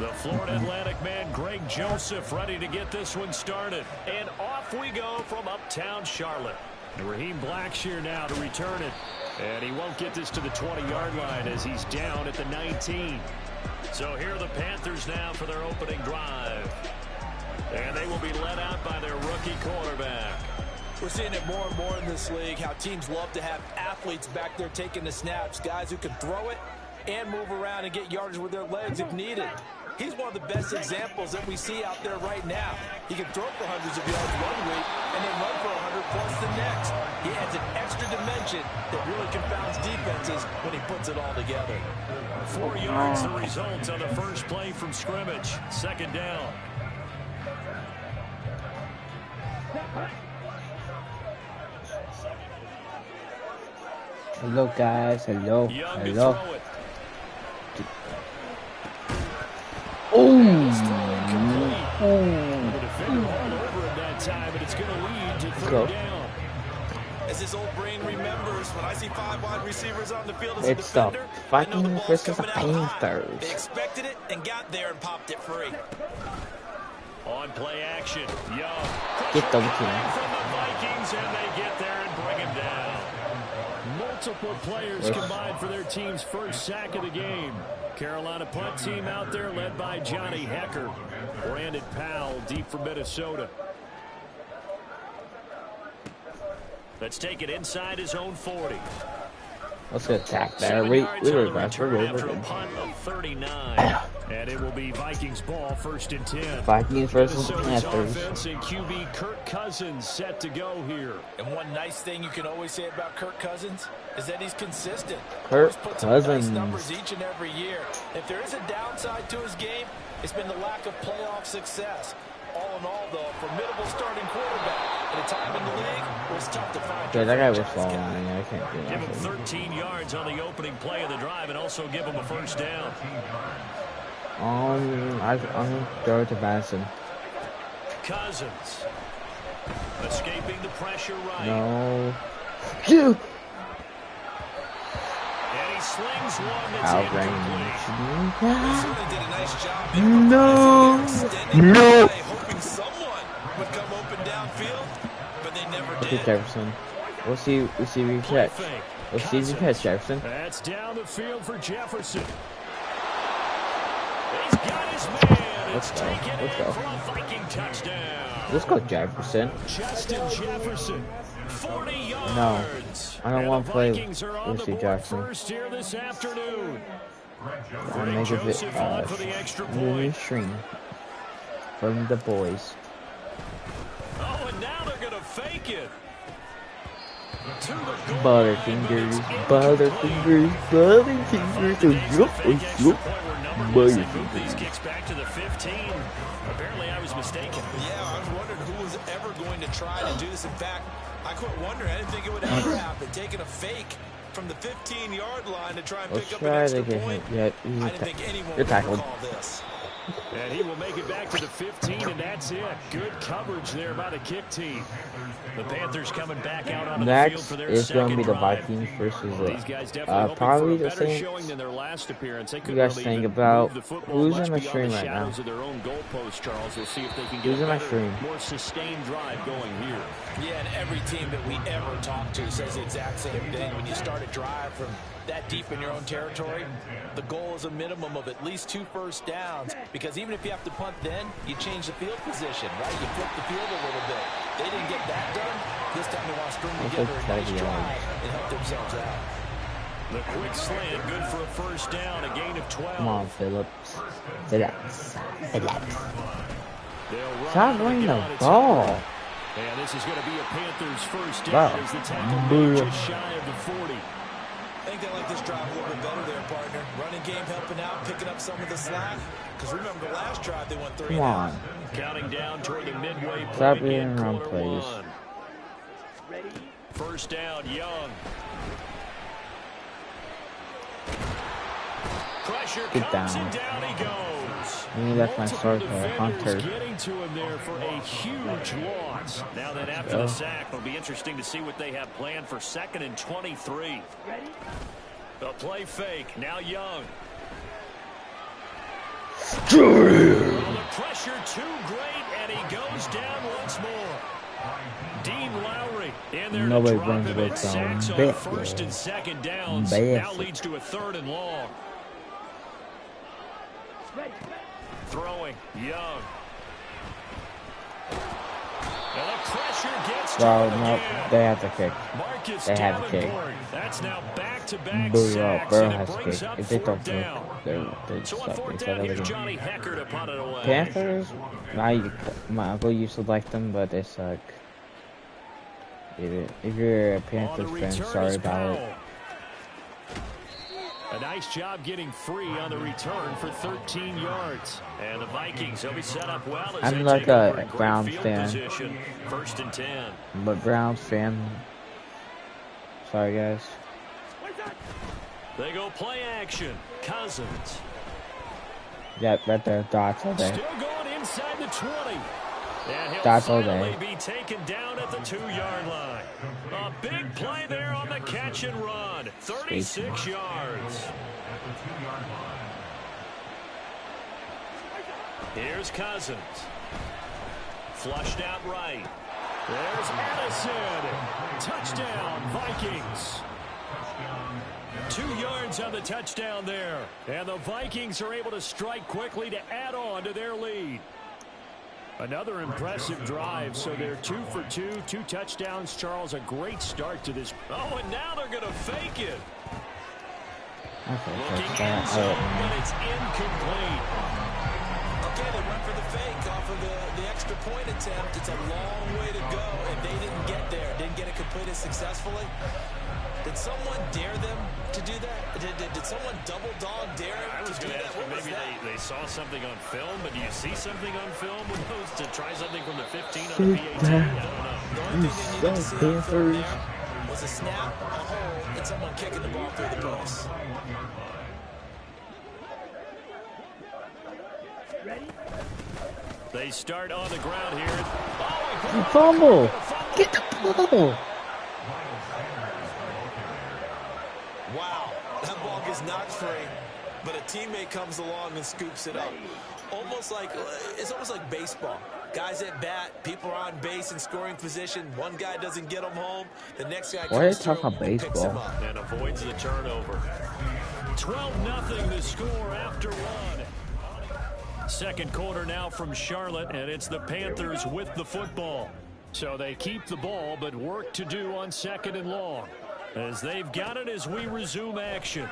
The Florida Atlantic man, Greg Joseph, ready to get this one started. And off we go from uptown Charlotte. Raheem Blackshear now to return it. And he won't get this to the 20-yard line as he's down at the 19. So here are the Panthers now for their opening drive. And they will be led out by their rookie quarterback. We're seeing it more and more in this league, how teams love to have athletes back there taking the snaps, guys who can throw it and move around and get yardage with their legs if needed. He's one of the best examples that we see out there right now. He can throw for hundreds of yards one week and then run for 100+ the next. He adds an extra dimension that really confounds defenses when he puts it all together. 4 yards the result on the first play from scrimmage. Second down. Hello guys, hello. As his old brain remembers, when I see 5 wide receivers on the field as a It's the defender, Vikings versus the Panthers. They expected it and got there and popped it free. On play action, Young. Get them from the Vikings, and they get there and bring him down. Multiple players combined for their team's first sack of the game. Carolina punt team out there led by Johnny Hecker. Brandon Powell deep from Minnesota. Let's take it inside his own 40. Let's go attack there. We were back for after a punt of 39. And it will be Vikings ball, 1st and 10. Vikings versus Minnesota's Panthers. offense and QB Kirk Cousins set to go here. And one nice thing you can always say about Kirk Cousins is that he's consistent. Kirk puts Cousins. Nice numbers each and every year. If there is a downside to his game, it's been the lack of playoff success. All in all, though, formidable starting quarterback. At a time in the league where it's tough to find. Yeah, that guy was falling. I can't do Give him that. 13 yards on the opening play of the drive and also give him a first down. I'm gonna throw it to Madison. Cousins escaping the pressure right. No. Phew. And he slings one that's Outrange. Certainly did a nice job. No. No. Hoping someone would come open downfield, but they never did. Okay, Jefferson. We'll see if you catch. We'll see if you catch, Jefferson. That's down the field for Jefferson. He's got his man. Let's go. Let's go. For a Viking touchdown. Let's go, Jefferson. Justin Jefferson, 40 yards. No, I don't want to play Vikings are on the Lucy board Jackson. first here this afternoon. I'll make a bit Joseph on for the extra movie point. stream from the boys. Oh, and now they're going to fake it. To the goal Butterfingers, line, Butterfingers, Butterfingers, Move these kicks back to the 15. Apparently, I was mistaken. Yeah, I was wondering who was ever going to try to do this. In fact, I quit wondering. I didn't think it would ever happen. Taking a fake from the 15-yard line to try and pick up an extra point. I didn't think anyone would ever call this. And he will make it back to the 15, and that's it. Good coverage there by the kick team. The Panthers coming back out on the field for their Next is going to be the drive. Vikings versus These guys definitely probably the better Saints. showing than their last appearance. They You couldn't guys really think even about move the football who's much in my beyond stream the right now? shadows of their own goalposts, Charles. We'll see if they can Who's get in my a better, stream? more sustained drive going here. Yeah, and every team that we ever talk to says the exact same thing. When you start a drive from that deep in your own territory, the goal is a minimum of at least 2 first downs, because even if you have to punt then, you change the field position, right? You flip the field a little bit. They didn't get that done. This time they want to string together a nice drive and help themselves out. The quick slant, good for a first down, a gain of 12. Come on, Phillips. Phillips. Stop Stop running the ball. And this is going to be a Panthers first down Wow. as the tackle made just shy of the 40. I think they like this drive a little bit better there, partner. Running game helping out, picking up some of the slack. Because remember, the last drive they went 3 Come on. Counting down toward the midway Stop point in being around quarter plays. one. First down, Young. Pressure Get comes down. and down he goes. Maybe that's my start Multiple there, defenders Hunter. getting to him there for a huge loss. Now that after the sack, it'll be interesting to see what they have planned for 2nd and 23. The play fake. Now Young. pressure too great, and he goes down once more. Dean Lowry in there Nobody to drop brings him it in down. sacks on the first and second downs. Now leads to a 3rd and long. Throwing, Young. And the pressure gets to him no, again. they have to kick. Marcus They have to kick. Davenport. That's now back-to-back Burrow sacks, and it has to brings kick. up If they 4th don't kick, down. they're So on stuck. 4th They down, said here's that Johnny Hecker to punt it away. Panthers, my uncle used to like them, but they suck. If you're a Panthers fan, sorry about it. A nice job getting free on the return for 13 yards. And the Vikings will be set up well as I'm they like take over a in great Browns field fan. position. 1st and 10. But Browns fan. Sorry, guys. They go play action. Cousins. Yeah, right there. Dots all day. Still going inside the 20. And he'll Dots all finally day. be taken down at the 2-yard line. A big play there on the catch and run. 36 yards. Here's Cousins. Flushed out right. There's Addison. Touchdown, Vikings. 2 yards on the touchdown there. And the Vikings are able to strike quickly to add on to their lead. Another impressive drive, so they're 2 for 2, 2 touchdowns. Charles, a great start to this. Oh, and now they're going to fake it. Looking end zone, but it's incomplete. Okay, they went for the fake off of the extra point attempt. It's a long way to go, and they didn't get there. Didn't get it completed successfully. Did someone dare them to do that? Did someone double dog dare them I was to do going to that? ask, maybe they saw something on film, but do you see something on film with those to try something from the 15 on the PAT? I don't know. The only thing they needed to see on film there was a snap, a hole, and someone kicking the ball through the post. They start on the ground here. Oh, Fumble! Get the ball! Wow, that ball gets knocked free, but a teammate comes along and scoops it up. It's almost like baseball. Guys at bat, people are on base in scoring position. One guy doesn't get them home. The next guy comes through and picks him up. And avoids the turnover. 12-0 the score after one. Second quarter now from Charlotte, and it's the Panthers with the football. So they keep the ball, but work to do on 2nd and long. As they've got it as we resume action.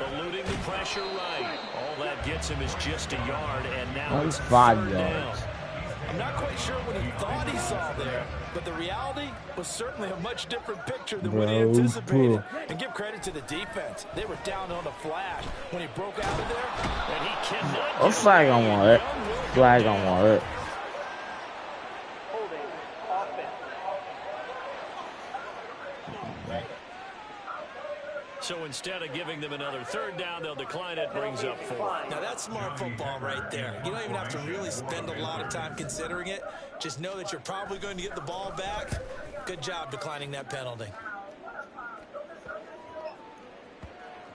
Eluding the pressure right. All that gets him is just a yard, and now it's 3rd down. I'm not quite sure what he thought he saw there, but the reality was certainly a much different picture than what he anticipated. And give credit to the defense. They were down on the flash when he broke out of there. And he cannot. Oh, flag on what? Flag on what? So instead of giving them another 3rd down, they'll decline it, brings up 4. Now that's smart football right there. You don't even have to really spend a lot of time considering it. Just know that you're probably going to get the ball back. Good job declining that penalty.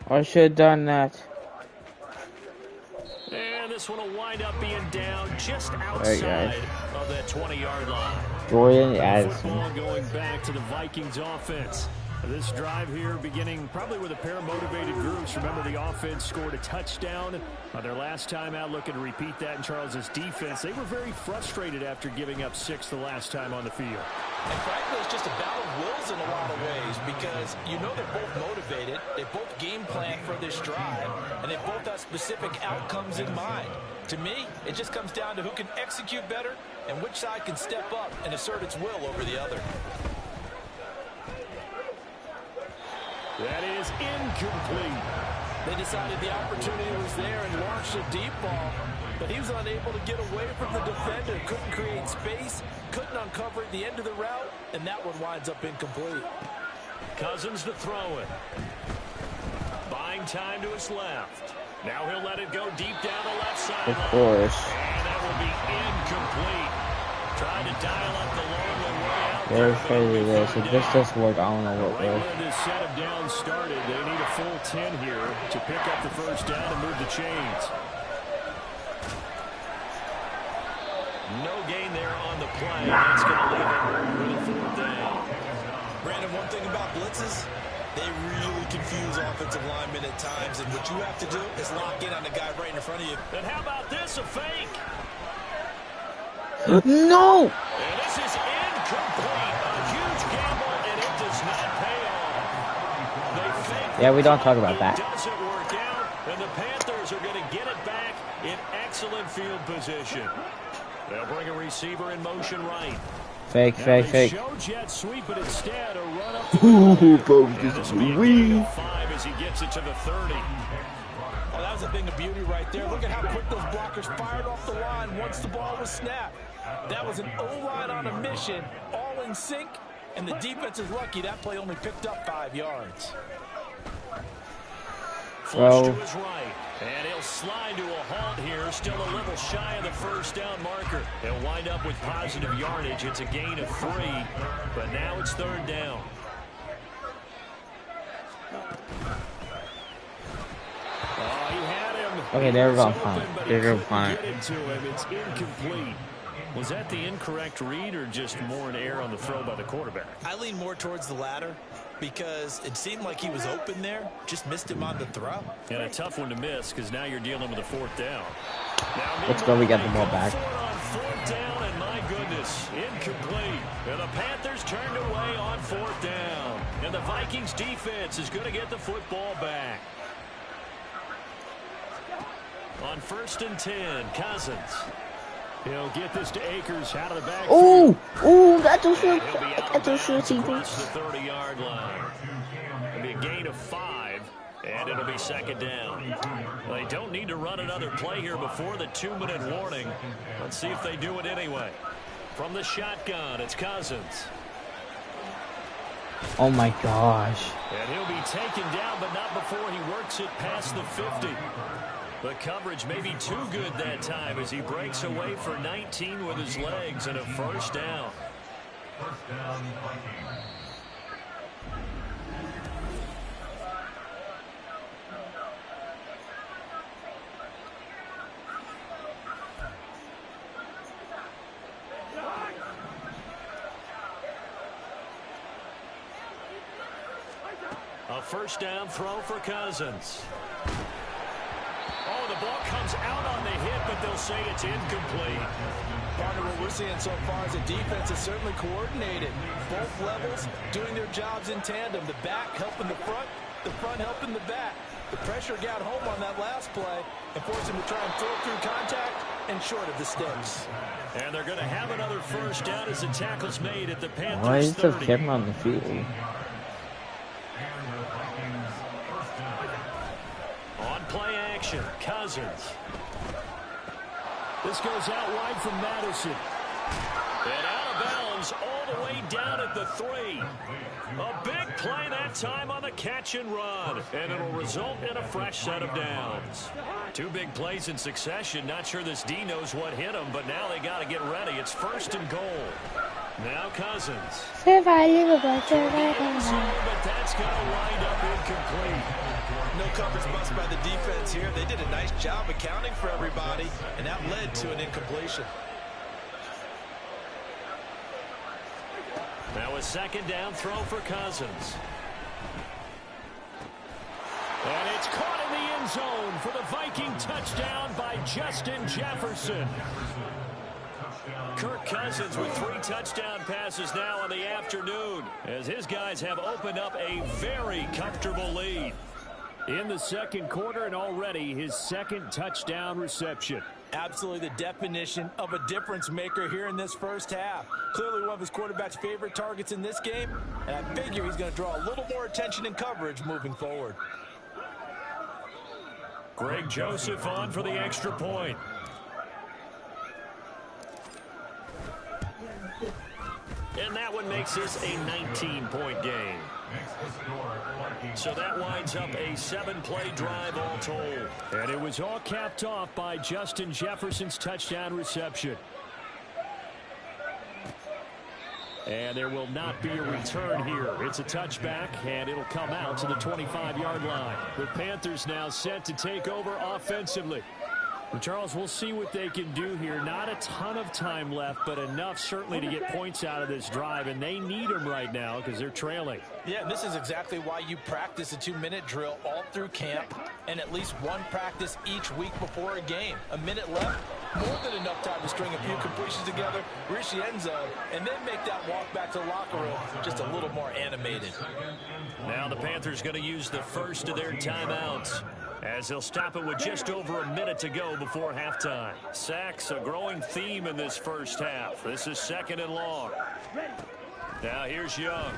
I should have done that. And this one will wind up being down just outside of that 20-yard line. Jordan Addison. Football going back to the Vikings offense. This drive here beginning probably with a pair of motivated groups. Remember, the offense scored a touchdown on their last time out, looking to repeat that in Charles's defense. They were very frustrated after giving up 6 the last time on the field. And frankly, it's just a battle of wills in a lot of ways because you know they're both motivated. They both game plan for this drive, and they both have specific outcomes in mind. To me, it just comes down to who can execute better and which side can step up and assert its will over the other. That is incomplete. They decided the opportunity was there and launched a deep ball, but he was unable to get away from the defender, couldn't create space, couldn't uncover at the end of the route, and that one winds up incomplete. Cousins to throw it. Buying time to his left. Now he'll let it go deep down the left side. Of course. And that will be incomplete. Trying to dial up the long way out They're crazy this. If this does work, I don't know what will. When this set of downs started, they need a full 10 here to pick up the first down and move the chains. No gain there on the play. That's going to leave him with a fourth down. Brandon, one thing about blitzes, they really confuse offensive linemen at times, and what you have to do is lock in on the guy right in front of you. And how about this, a fake? No! And this is incomplete. A huge gamble, and it does not pay off. They fake. Yeah, we don't talk about that. It doesn't work out, and the Panthers are going to get it back in excellent field position. They'll bring a receiver in motion right. Fake, fake, fake. Show jet sweep, but instead a run up Ooh, bro, this will be a 5 as he gets it to the 30. Oh, that was a thing of beauty right there. Look at how quick those blockers fired off the line once the ball was snapped. That was an O-line on a mission, all in sync, and the defense is lucky that play only picked up 5 yards. Flush to his right, and he'll slide to a halt here, still a little shy of the first down marker. He'll wind up with positive yardage. It's a gain of 3, but now it's third down. Oh, he had him. Okay, they're going to punt. They're going to punt. Get it to him. It's incomplete. Was that the incorrect read or just more an error on the throw by the quarterback? I lean more towards the latter because it seemed like he was open there, just missed him on the throw. And a tough one to miss because now you're dealing with a fourth down. Let's go, we got the ball back. On fourth down, and my goodness, incomplete. And the Panthers turned away on fourth down. And the Vikings defense is going to get the football back. On 1st and 10, Cousins. He'll get this to Akers out of the back. Ooh, that's a shoot. That's a shoot. Across the 30-yard line. It'll be a gain of 5, and it'll be second down. Well, they don't need to run another play here before the 2-minute warning. Let's see if they do it anyway. From the shotgun, it's Cousins. Oh my gosh. And he'll be taken down, but not before he works it past the 50. The coverage may be too good that time as he breaks away for 19 with his legs and a first down. A first down throw for Cousins. Oh, the ball comes out on the hit, but they'll say it's incomplete. Partner, what we're seeing so far is a defense is certainly coordinated. Both levels doing their jobs in tandem. The back helping the front helping the back. The pressure got home on that last play and forced him to try and throw through contact and short of the sticks. And they're going to have another first down as the tackle's made at the Panthers. Why is the 30. camera on the field? On play action, Cousins. This goes out wide from Madison. And out of bounds all the way down at the 3. A big play that time on the catch and run. And it'll result in a fresh set of downs. 2 big plays in succession. Not sure this D knows what hit him, but now they got to get ready. It's 1st and goal. Now Cousins. Você vai, liga, But that's going to wind up incomplete. No coverage bust by the defense here. They did a nice job accounting for everybody, and that led to an incompletion. Now a second down throw for Cousins. And it's caught in the end zone for the Viking touchdown by Justin Jefferson. Kirk Cousins with 3 touchdown passes now in the afternoon as his guys have opened up a very comfortable lead. In the second quarter and already his 2nd touchdown reception. Absolutely the definition of a difference maker here in this first half. Clearly one of his quarterback's favorite targets in this game, and I figure he's going to draw a little more attention and coverage moving forward. Greg Joseph on for the extra point. And that one makes this a 19-point game. So that winds up a 7-play drive all told. And it was all capped off by Justin Jefferson's touchdown reception. And there will not be a return here. It's a touchback, and it'll come out to the 25-yard line. The Panthers now set to take over offensively. Well, Charles, we'll see what they can do here. Not a ton of time left, but enough certainly to get points out of this drive, and they need them right now because they're trailing. Yeah, and this is exactly why you practice a 2-minute drill all through camp and at least one practice each week before a game. A minute left, more than enough time to string a few completions together, reach the end zone, and then make that walk back to the locker room just a little more animated. Now the Panthers going to use the first of their timeouts, as they'll stop it with just over a minute to go before halftime. Sacks, a growing theme in this first half. This is 2nd and long. Now here's Young.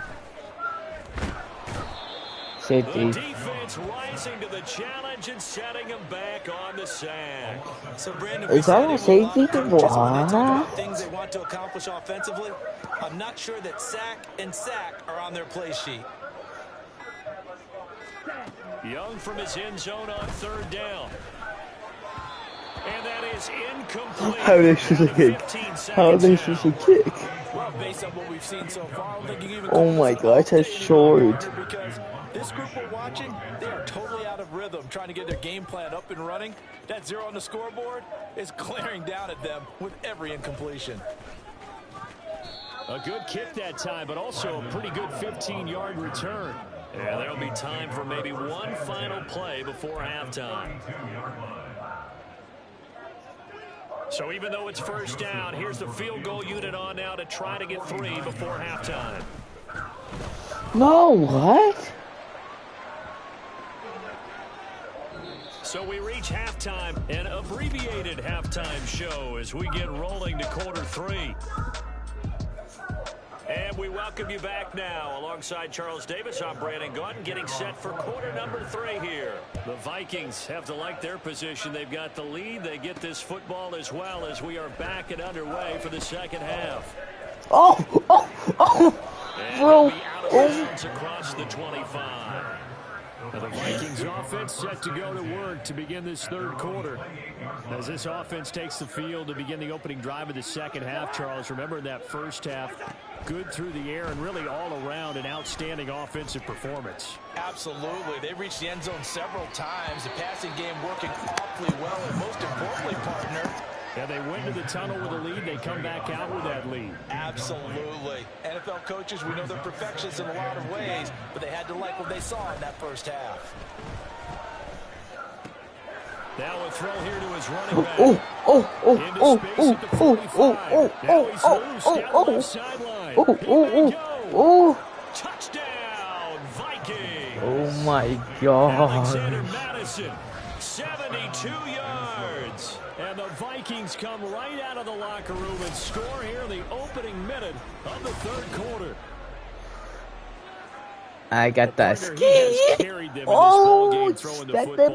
Safety. The defense rising to the challenge and setting him back on the sack. So Brandon, Is that a safety? what? Things they want to accomplish offensively. I'm not sure that sack and sack are on their play sheet. Young from his end zone on 3rd down. And that is incomplete. How they supposed to kick? How are they supposed to kick? Well, based on what we've seen so far, I don't think you even Oh my God, that's short. because this group we're watching, they are totally out of rhythm, trying to get their game plan up and running. That 0 on the scoreboard is glaring down at them with every incompletion. A good kick that time, but also a pretty good 15-yard return. And there'll be time for maybe one final play before halftime. So even though it's first down, here's the field goal unit on now to try to get 3 before halftime. No, what? So we reach halftime, an abbreviated halftime show as we get rolling to quarter 3. And we welcome you back now. Alongside Charles Davis, I'm Brandon Gaunt, getting set for quarter number 3 here. The Vikings have to like their position. They've got the lead. They get this football as well as we are back and underway for the second half. Oh, And bro. he'll be out of bounds across the 25. Now the Vikings offense set to go to work to begin this 3rd quarter. As this offense takes the field to begin the opening drive of the second half, Charles, remember in that first half, good through the air and really all around an outstanding offensive performance. Absolutely. They reached the end zone several times. The passing game working awfully well, and most importantly, partner, Yeah, they went to the tunnel with a lead. They come back out with that lead. absolutely. NFL coaches, we know they're perfectionists in a lot of ways, but they had to like what they saw in that first half. Now a throw here to his running back. Into space at the 45. Now he's loose down the left sideline. Here they go. Touchdown, Vikings. Oh my God. Alexander Madison, 72 yards. And the Vikings come right out of the locker room and score here in the opening minute of the 3rd quarter. I got that ski. Oh,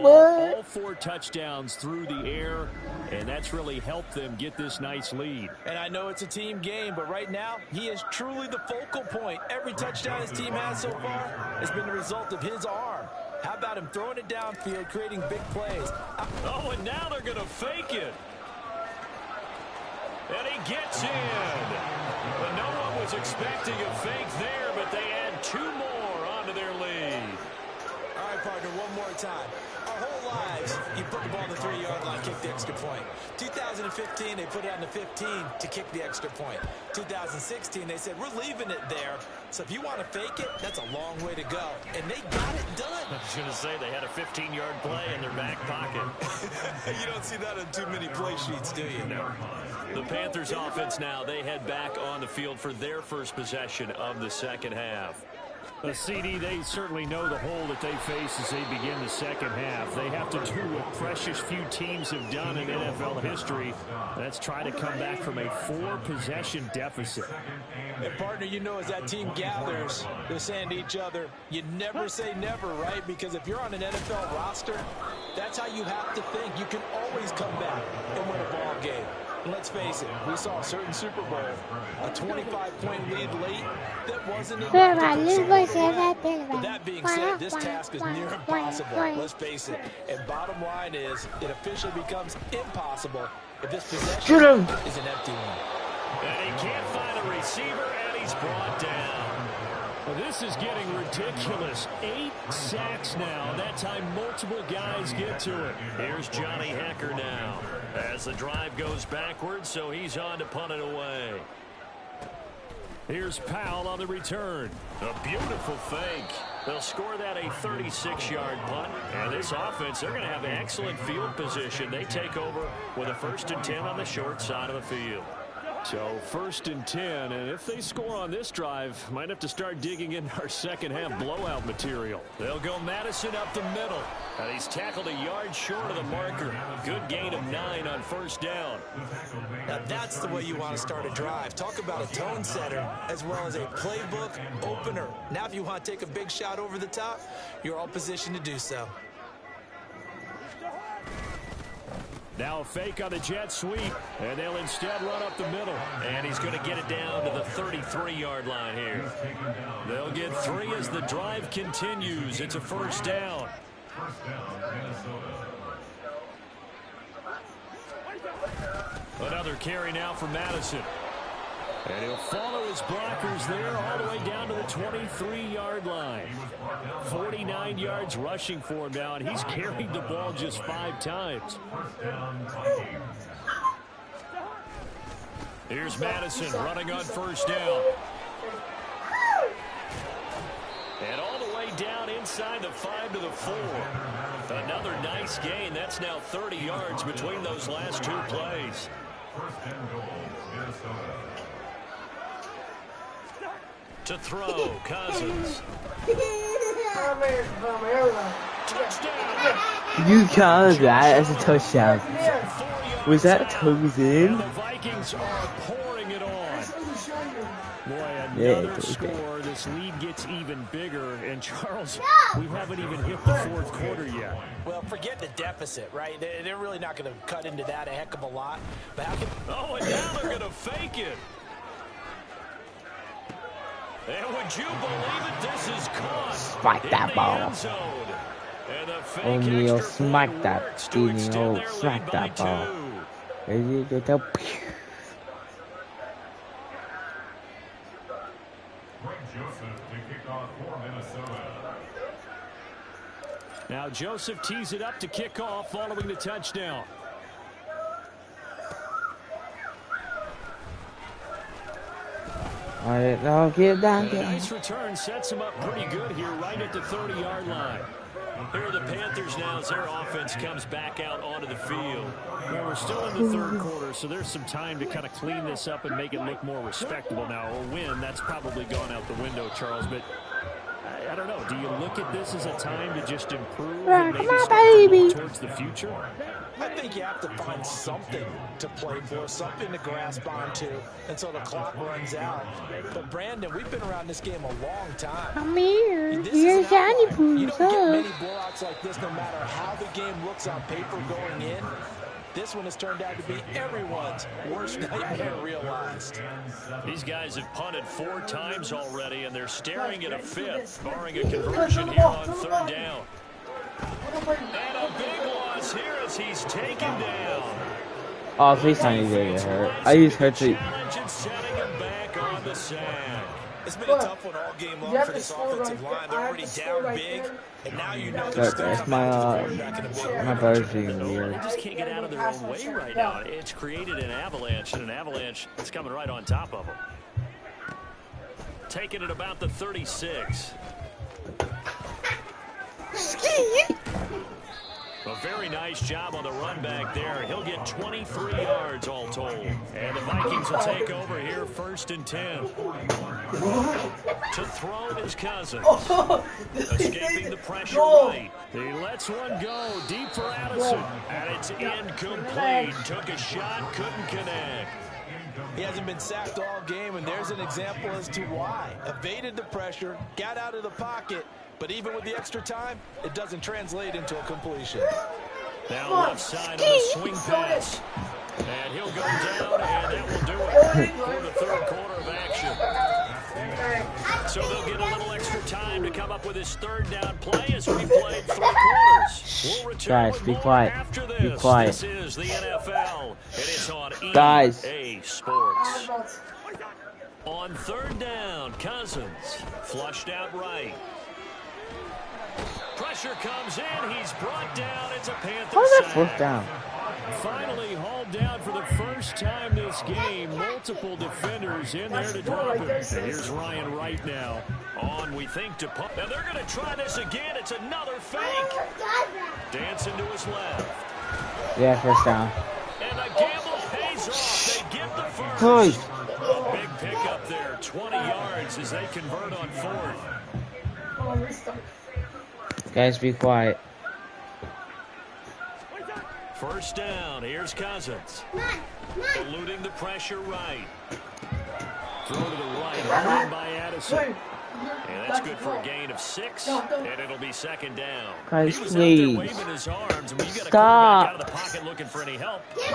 all 4 touchdowns through the air, and that's really helped them get this nice lead. And I know it's a team game, but right now, he is truly the focal point. Every touchdown his team has so far has been the result of his arm. How about him throwing it downfield, creating big plays? Oh, and now they're going to fake it. And he gets in. But no one was expecting a fake there, but they add 2 more onto their lead. All right, partner, one more time. Our whole lives, you put the ball on the 3-yard line, kick the extra point. 2015, they put it on the 15 to kick the extra point. 2016, they said, we're leaving it there. So if you want to fake it, that's a long way to go. And they got it done. I was going to say they had a 15-yard play in their back pocket. You don't see that on too many play sheets, do you? No. The Panthers offense now, they head back on the field for their first possession of the second half. CD, they certainly know the hole that they face as they begin the second half. They have to do what precious few teams have done in NFL history. That's try to come back from a 4-possession deficit. And partner, you know, as that team gathers, they're saying to each other, you never say never, right? Because if you're on an NFL roster, that's how you have to think. You can always come back and win a ball game. And let's face it, we saw a certain Super Bowl, a 25-point lead late that wasn't enough to But that being said, this task is near impossible. Let's face it. And bottom line is, it officially becomes impossible if this possession is an empty one. And he can't find a receiver, and he's brought down. Well, this is getting ridiculous. 8 sacks now. That time multiple guys get to it. Here's Johnny Hecker now as the drive goes backwards, so he's on to punt it away. Here's Powell on the return. A beautiful fake. They'll score that a 36-yard punt. And this offense, they're going to have excellent field position. They take over with a 1st and 10 on the short side of the field. So 1st and 10, and if they score on this drive, might have to start digging in our second half blowout material. They'll go Madison up the middle, and he's tackled a yard short of the marker. Good gain of 9 on 1st down. Now that's the way you want to start a drive. Talk about a tone setter as well as a playbook opener. Now if you want to take a big shot over the top, you're all positioned to do so. Now a fake on the jet sweep, and they'll instead run up the middle. And he's going to get it down to the 33-yard line here. They'll get 3 as the drive continues. It's a 1st down. Another carry now for Madison. And he'll follow his blockers there all the way down to the 23-yard line. 49 yards rushing for him now, and he's carried the ball just 5 times. Here's Madison running on 1st down. And all the way down inside the 5 to the 4. Another nice gain. That's now 30 yards between those last 2 plays. To throw, Cousins. Touchdown. You counted that as a touchdown. Was that toes in? The Vikings are pouring it on. Boy, Yeah, another score. This lead gets even bigger. And Charles, we haven't even hit the 4th quarter yet. Well, forget the deficit, right? They're really not going to cut into that a heck of a lot. But how can... Oh, and now they're going to fake it. And would you believe it? This is caught. Smack that ball. O'Neal, smack that. O'Neal, smack that ball. There you go. Now Joseph tees it up to kick off following the touchdown. All right, now get down. A nice return sets him up pretty good here right at the 30-yard line. Here are the Panthers now as their offense comes back out onto the field. Well, we're still in the 3rd quarter, so there's some time to kind of clean this up and make it look more respectable. Now, a win, that's probably gone out the window, Charles, but I don't know. Do you look at this as a time to just improve and maybe start to look towards the future? I think you have to find something to play for, something to grasp onto until the clock runs out. But Brandon, we've been around this game a long time. Come here. This Here's is an Johnny outlier. You Pooh. don't get many blowouts like this no matter how the game looks on paper going in. This one has turned out to be everyone's worst nightmare realized. These guys have punted 4 times already, and they're staring at a 5th, barring a conversion here on 3rd down. And a big loss here as he's taken down. Oh, please tell me they get hurt. I used hurt to. Setting him back on the sack. It's been a tough one all game long for this offensive line. They're already down big, and now you know they're still That's my brother's being weird. They just can't get out of their own way right now. It's created an avalanche, and an avalanche is coming right on top of them. Taking it about the 36. A very nice job on the run back there. He'll get 23 yards all told. And the Vikings will take over here 1st and 10. To throw is Cousins. Escaping the pressure right. He lets one go deep for Addison. And it's incomplete. Took a shot, couldn't connect. He hasn't been sacked all game, and there's an example as to why. Evaded the pressure, got out of the pocket, but even with the extra time, it doesn't translate into a completion. Now left side on the swing pass. And he'll go down, and that will do it for the 3rd quarter of action. So they'll get a little extra time to come up with his 3rd down play as we played 3 quarters. We'll return Guys, with be more quiet. after this. Be quiet. This is the NFL, and it's on Guys. EA Sports. On third down, Cousins flushed out right. Pressure comes in. He's brought down. It's a Panther sack. Fourth down. Finally hauled down for the first time this game. Multiple defenders in there to drop him. And here's Ryan right now. On, we think, to pump. And they're going to try this again. It's another fake. Dancing to his left. Yeah, first down. And the gamble pays off. They get the first. A big pickup there. 20 yards as they convert on fourth. Guys, be quiet. First down. Here's Cousins. Eluding the pressure right. Throw to the right. Run by Addison. And that's good for a gain of 6. And it'll be second down. Guys, He was out there please. waving his arms. I mean, you got a Stop. quarterback out of the pocket looking for any help. I guess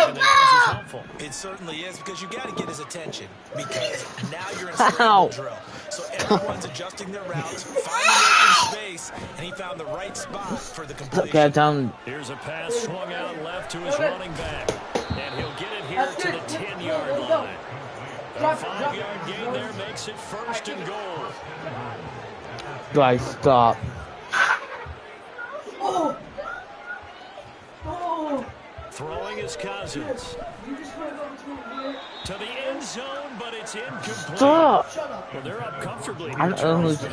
waving the arms is helpful. It certainly is, because you got to get his attention, because now you're in scramble drill. So everyone's adjusting their routes, finding open space, and he found the right spot for the completion. Get down. Here's a pass swung out left to his running back. And he'll get it here to the 10-yard line. A 5-yard gain there makes it first and goal. Guys, stop. Throwing his Cousins. To the end zone, but it's incomplete. Stop. Well, they're up comfortably here, I don't know Charles.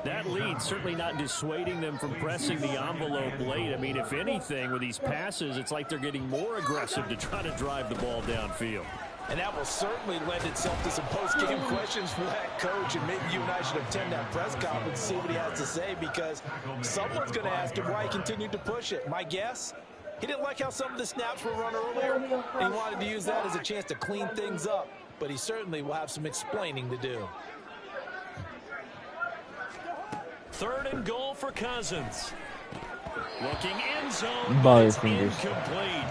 That lead certainly not dissuading them from pressing the envelope late. I mean, if anything, with these passes, it's like they're getting more aggressive to try to drive the ball downfield. And that will certainly lend itself to some post-game questions for that coach, and maybe you and I should attend that press conference and see what he has to say, because someone's going to ask him why he continued to push it. My guess, he didn't like how some of the snaps were run earlier, and he wanted to use that as a chance to clean things up, but he certainly will have some explaining to do. Third and goal for Cousins. Looking end zone, Ball but your it's fingers. incomplete.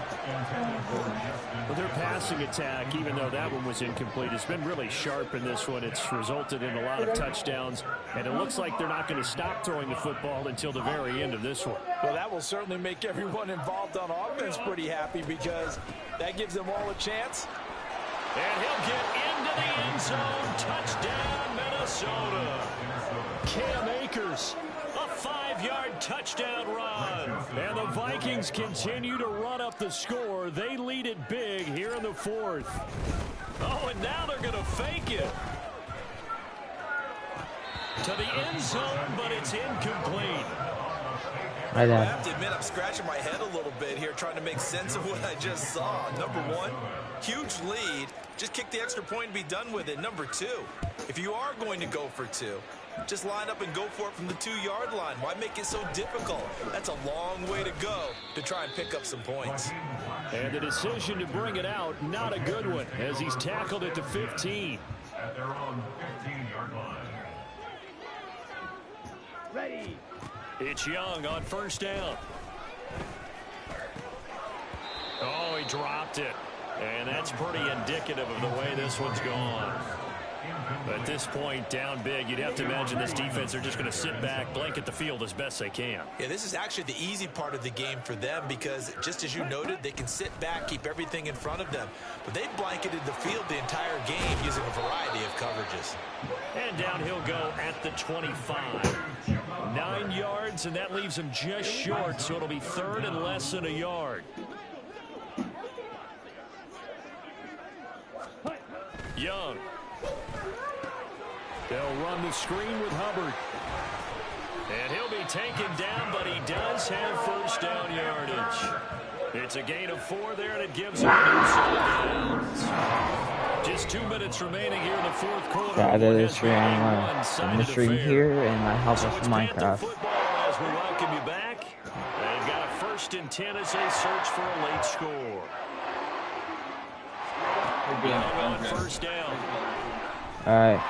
Well, their passing attack, even though that one was incomplete, has been really sharp in this one. It's resulted in a lot of touchdowns, and it looks like they're not going to stop throwing the football until the very end of this one. Well, that will certainly make everyone involved on offense pretty happy, because that gives them all a chance. And he'll get into the end zone. Touchdown, Minnesota. Cam Akers, a 5-yard touchdown run. And the Vikings continue to run up the score. They lead it big here in the fourth. Oh, and now they're going to fake it. To the end zone, but it's incomplete. I have to admit, I'm scratching my head a little bit here, trying to make sense of what I just saw. Number one, huge lead. Just kick the extra point and be done with it. Number two, if you are going to go for two, just line up and go for it from the 2-yard line. Why make it so difficult? That's a long way to go to try and pick up some points. And the decision to bring it out, not a good one, as he's tackled at the 15. At their own 15-yard line. Ready. It's Young on first down. Oh, he dropped it. And that's pretty indicative of the way this one's gone. At this point, down big, you'd have to imagine this defense are just going to sit back, blanket the field as best they can. Yeah, this is actually the easy part of the game for them, because just as you noted, they can sit back, keep everything in front of them. But they've blanketed the field the entire game using a variety of coverages. And down he'll go at the 25. 9 yards, and that leaves him just short, so it'll be third and less than a yard. Young. They'll run the screen with Hubbard. And he'll be taken down, but he does have first down yardage. It's a gain of 4 there, and it gives him a new set of downs. Just 2 minutes remaining here in the fourth quarter. Yeah, that is true. I'm stream here, and I help us with Minecraft. Football as we welcome you back. They've got a 1st and 10 as they search for a late score. Young on first down. All right.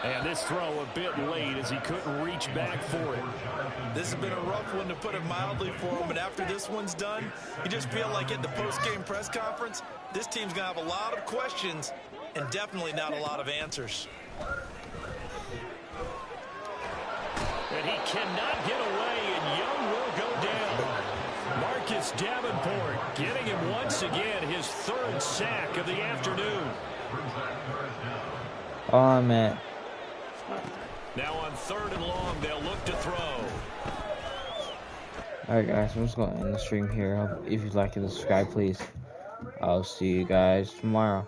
And this throw a bit late as he couldn't reach back for it. This has been a rough one, to put it mildly, for him. But after this one's done, you just feel like at the post-game press conference, this team's going to have a lot of questions and definitely not a lot of answers. And he cannot get away, and Young will go down. Marcus Davenport getting him once again his 3rd sack of the afternoon. Oh, man. Now on 3rd and long, they'll look to throw. Alright, guys, I'm just going to end the stream here. If you'd like to subscribe, please. I'll see you guys tomorrow.